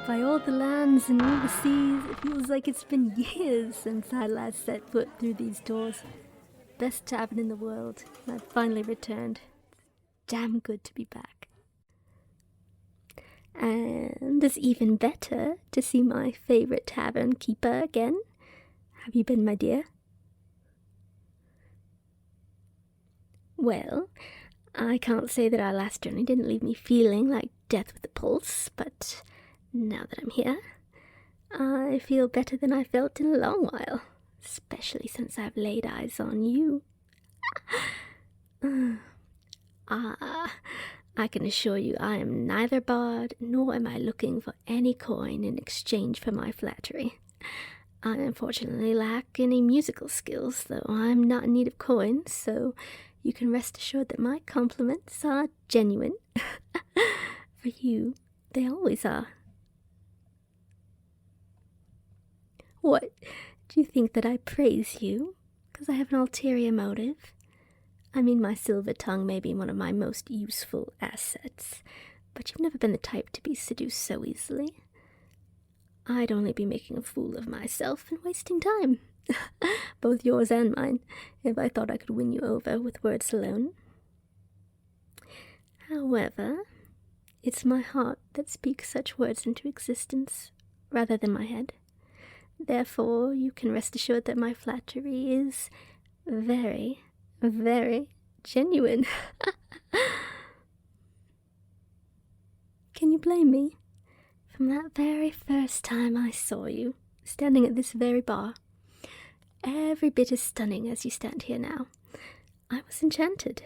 By all the lands and all the seas, it feels like it's been years since I last set foot through these doors. Best tavern in the world, and I've finally returned. Damn good to be back. And it's even better to see my favorite tavern keeper again. Have you been, my dear? Well, I can't say that our last journey didn't leave me feeling like death with a pulse, but now that I'm here, I feel better than I felt in a long while, especially since I've laid eyes on you. I can assure you I am neither bard, nor am I looking for any coin in exchange for my flattery. I unfortunately lack any musical skills, though I'm not in need of coins, so you can rest assured that my compliments are genuine. For you, they always are. What, do you think that I praise you because I have an ulterior motive? I mean, my silver tongue may be one of my most useful assets, but you've never been the type to be seduced so easily. I'd only be making a fool of myself and wasting time, both yours and mine, if I thought I could win you over with words alone. However, it's my heart that speaks such words into existence, rather than my head. Therefore, you can rest assured that my flattery is very, very genuine. Can you blame me? From that very first time I saw you, standing at this very bar, every bit as stunning as you stand here now, I was enchanted.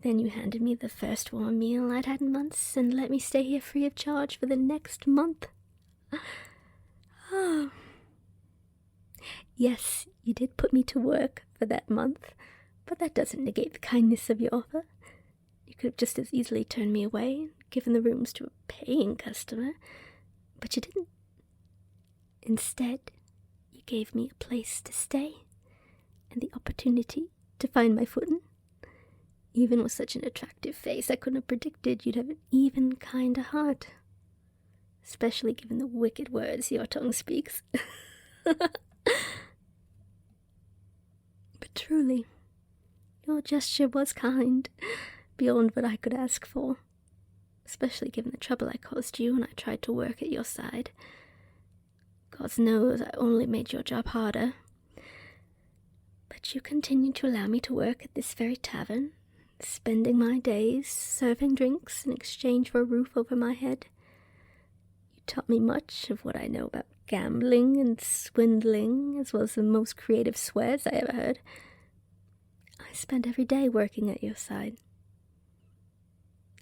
Then you handed me the first warm meal I'd had in months and let me stay here free of charge for the next month. Oh. Yes, you did put me to work for that month, but that doesn't negate the kindness of your offer. You could have just as easily turned me away and given the rooms to a paying customer, but you didn't. Instead, you gave me a place to stay and the opportunity to find my footing. Even with such an attractive face, I couldn't have predicted you'd have an even kinder heart, especially given the wicked words your tongue speaks. But truly, your gesture was kind, beyond what I could ask for, especially given the trouble I caused you when I tried to work at your side. God knows I only made your job harder. But you continued to allow me to work at this very tavern, spending my days serving drinks in exchange for a roof over my head. You taught me much of what I know about gambling and swindling, as well as the most creative swears I ever heard. I spent every day working at your side,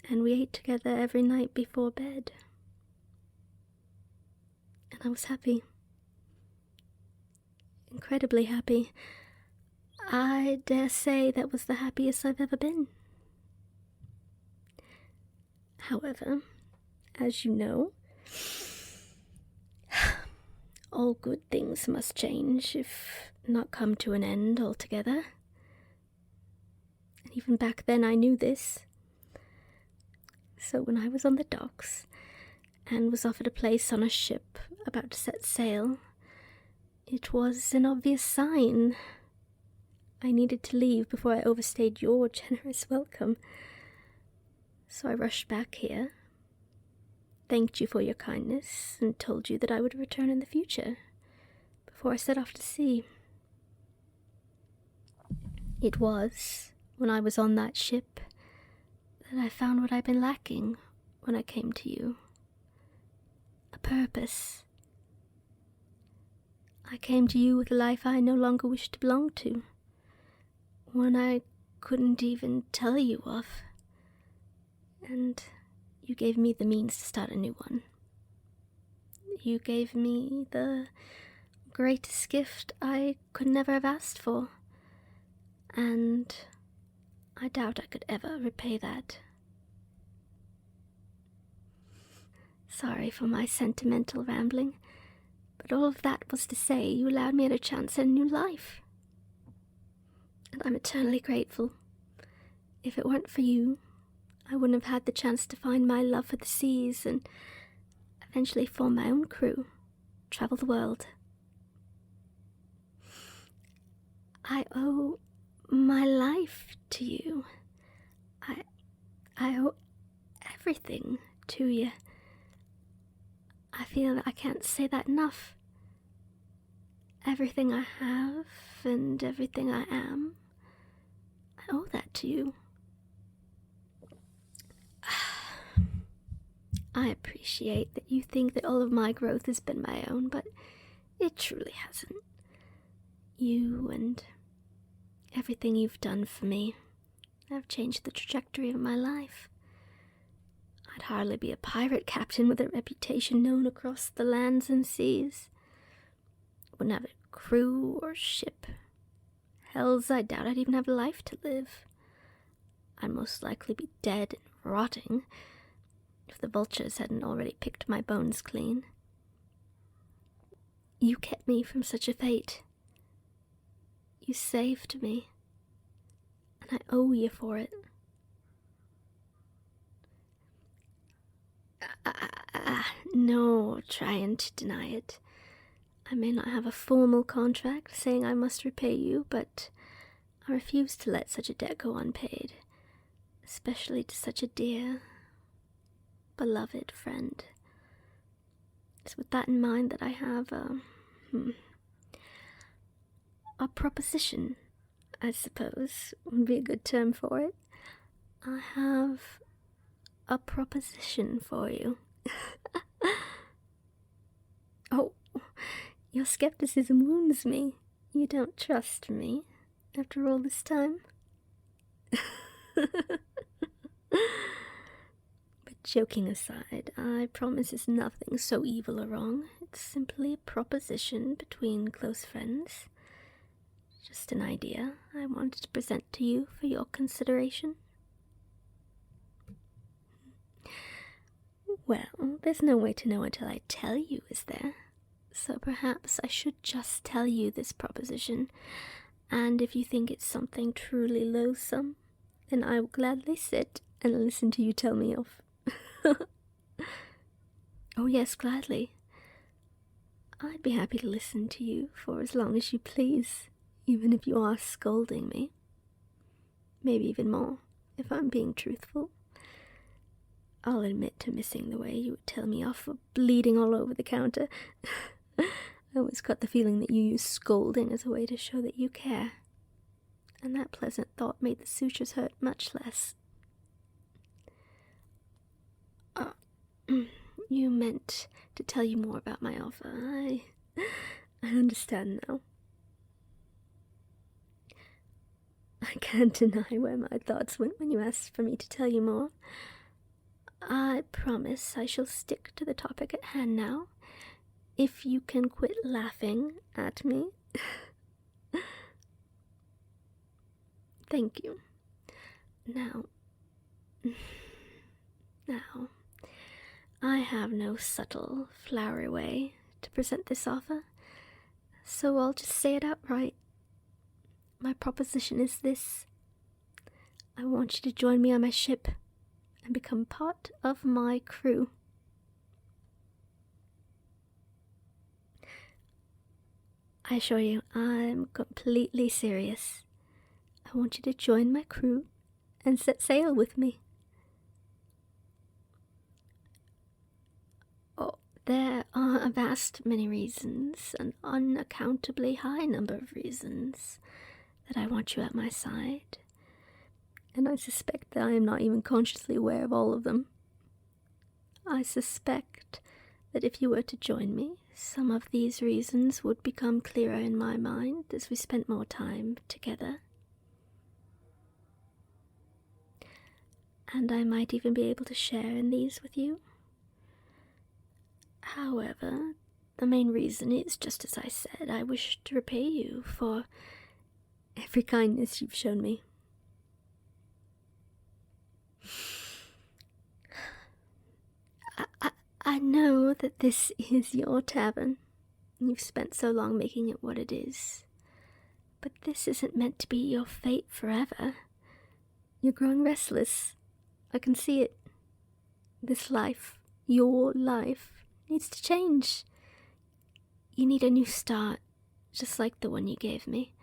and we ate together every night before bed. And I was happy. Incredibly happy. I dare say that was the happiest I've ever been. However, as you know, all good things must change, if not come to an end altogether. And even back then I knew this. So when I was on the docks and was offered a place on a ship about to set sail, it was an obvious sign I needed to leave before I overstayed your generous welcome. So I rushed back here, thanked you for your kindness, and told you that I would return in the future, before I set off to sea. It was when I was on that ship that I found what I'd been lacking when I came to you. A purpose. I came to you with a life I no longer wished to belong to, one I couldn't even tell you of, and you gave me the means to start a new one. You gave me the greatest gift I could never have asked for, and I doubt I could ever repay that. Sorry for my sentimental rambling, but all of that was to say you allowed me a chance at a new life. And I'm eternally grateful. If it weren't for you, I wouldn't have had the chance to find my love for the seas and eventually form my own crew, travel the world. I owe my life to you. I owe everything to you. I feel that I can't say that enough. Everything I have and everything I am, I owe that to you. I appreciate that you think that all of my growth has been my own, but it truly hasn't. You and everything you've done for me have changed the trajectory of my life. I'd hardly be a pirate captain with a reputation known across the lands and seas. Wouldn't have a crew or ship. Hells, I doubt I'd even have a life to live. I'd most likely be dead and rotting if the vultures hadn't already picked my bones clean. You kept me from such a fate. You saved me, and I owe you for it. No trying to deny it. I may not have a formal contract saying I must repay you, but I refuse to let such a debt go unpaid, especially to such a dear, beloved friend. It's with that in mind that I have a proposition, I suppose, would be a good term for it. I have a proposition for you. Oh, your skepticism wounds me. You don't trust me after all this time. But joking aside, I promise it's nothing so evil or wrong. It's simply a proposition between close friends. Just an idea I wanted to present to you for your consideration. Well, there's no way to know until I tell you, is there? So perhaps I should just tell you this proposition, and if you think it's something truly loathsome, then I will gladly sit and listen to you tell me off. Oh yes, gladly. I'd be happy to listen to you for as long as you please, even if you are scolding me. Maybe even more, if I'm being truthful. I'll admit to missing the way you would tell me off for bleeding all over the counter. I always got the feeling that you use scolding as a way to show that you care, and that pleasant thought made the sutures hurt much less. You meant to tell you more about my offer. I understand now. I can't deny where my thoughts went when you asked for me to tell you more. I promise I shall stick to the topic at hand now, if you can quit laughing at me. Thank you. Now, I have no subtle, flowery way to present this offer, so I'll just say it outright. My proposition is this. I want you to join me on my ship and become part of my crew. I assure you, I'm completely serious. I want you to join my crew and set sail with me. Oh, there are a vast many reasons, an unaccountably high number of reasons, that I want you at my side, and I suspect that I am not even consciously aware of all of them. I suspect that if you were to join me, some of these reasons would become clearer in my mind as we spent more time together. And I might even be able to share in these with you. However, the main reason is, just as I said, I wish to repay you for every kindness you've shown me. I know that this is your tavern. You've spent so long making it what it is. But this isn't meant to be your fate forever. You're growing restless. I can see it. This life, your life, needs to change. You need a new start, just like the one you gave me.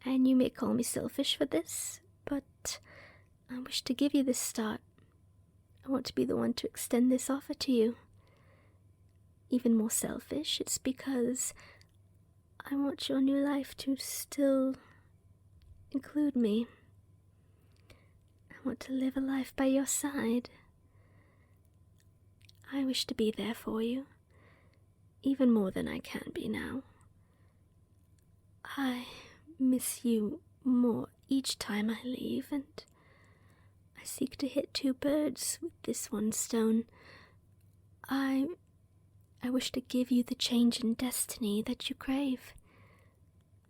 And you may call me selfish for this, but I wish to give you this start. I want to be the one to extend this offer to you. Even more selfish, it's because I want your new life to still include me. I want to live a life by your side. I wish to be there for you, even more than I can be now. I miss you more each time I leave, and I seek to hit two birds with this one stone. I wish to give you the change in destiny that you crave,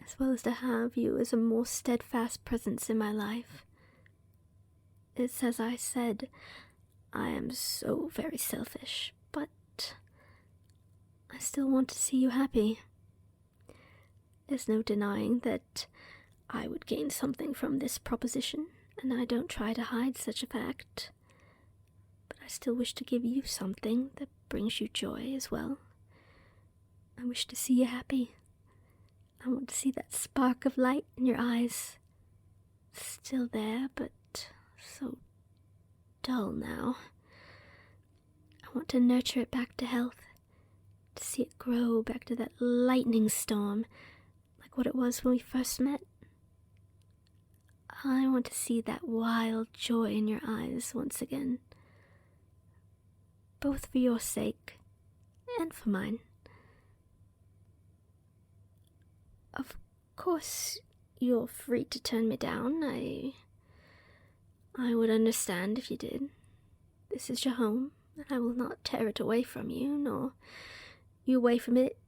as well as to have you as a more steadfast presence in my life. It's as I said, I am so very selfish, but I still want to see you happy. There's no denying that I would gain something from this proposition, and I don't try to hide such a fact. But I still wish to give you something that brings you joy as well. I wish to see you happy. I want to see that spark of light in your eyes. Still there, but so dull now. I want to nurture it back to health, to see it grow back to that lightning storm, like what it was when we first met. I want to see that wild joy in your eyes once again, both for your sake and for mine. Of course, you're free to turn me down. I would understand if you did. This is your home, and I will not tear it away from you, nor you away from it.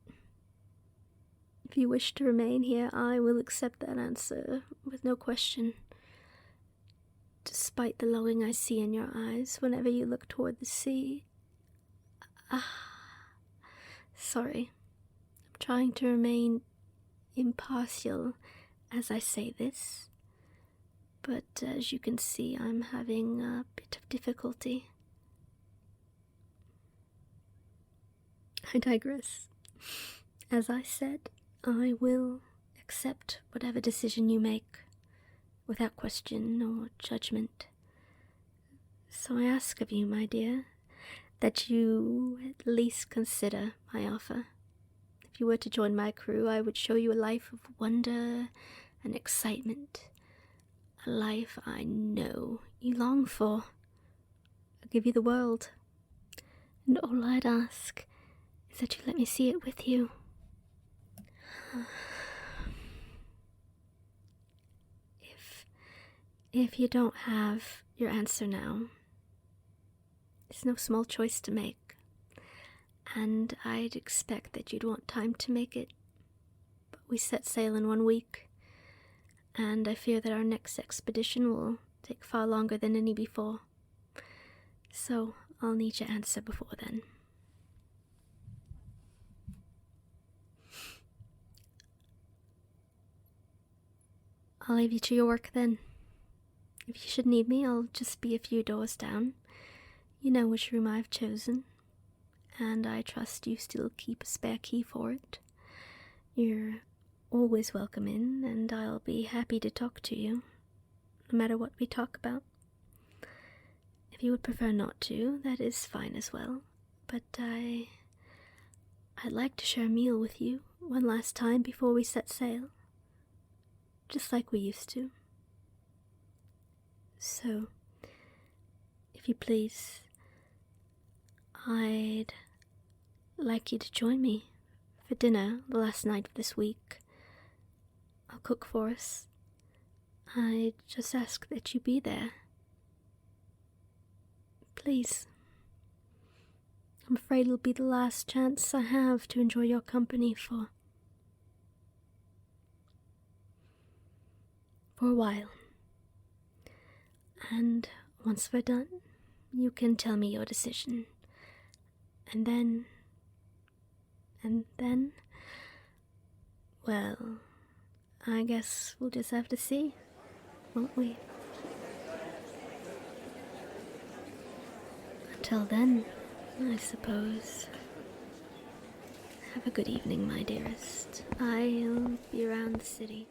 If you wish to remain here, I will accept that answer with no question. Despite the longing I see in your eyes whenever you look toward the sea. Sorry. I'm trying to remain impartial as I say this, but as you can see, I'm having a bit of difficulty. I digress. As I said, I will accept whatever decision you make, without question or judgment. So I ask of you, my dear, that you at least consider my offer. If you were to join my crew, I would show you a life of wonder and excitement, a life I know you long for. I'll give you the world, and all I'd ask is that you let me see it with you. If you don't have your answer now, it's no small choice to make, and I'd expect that you'd want time to make it. But we set sail in 1 week, and I fear that our next expedition will take far longer than any before. So I'll need your answer before then. I'll leave you to your work then. If you should need me, I'll just be a few doors down. You know which room I've chosen, and I trust you still keep a spare key for it. You're always welcome in, and I'll be happy to talk to you, no matter what we talk about. If you would prefer not to, that is fine as well, but I'd like to share a meal with you one last time before we set sail, just like we used to. So, if you please, I'd like you to join me for dinner the last night of this week. I'll cook for us. I just ask that you be there. Please. I'm afraid it'll be the last chance I have to enjoy your company for a while. And once we're done, you can tell me your decision. And then, well, I guess we'll just have to see, won't we? Until then, I suppose. Have a good evening, my dearest. I'll be around the city.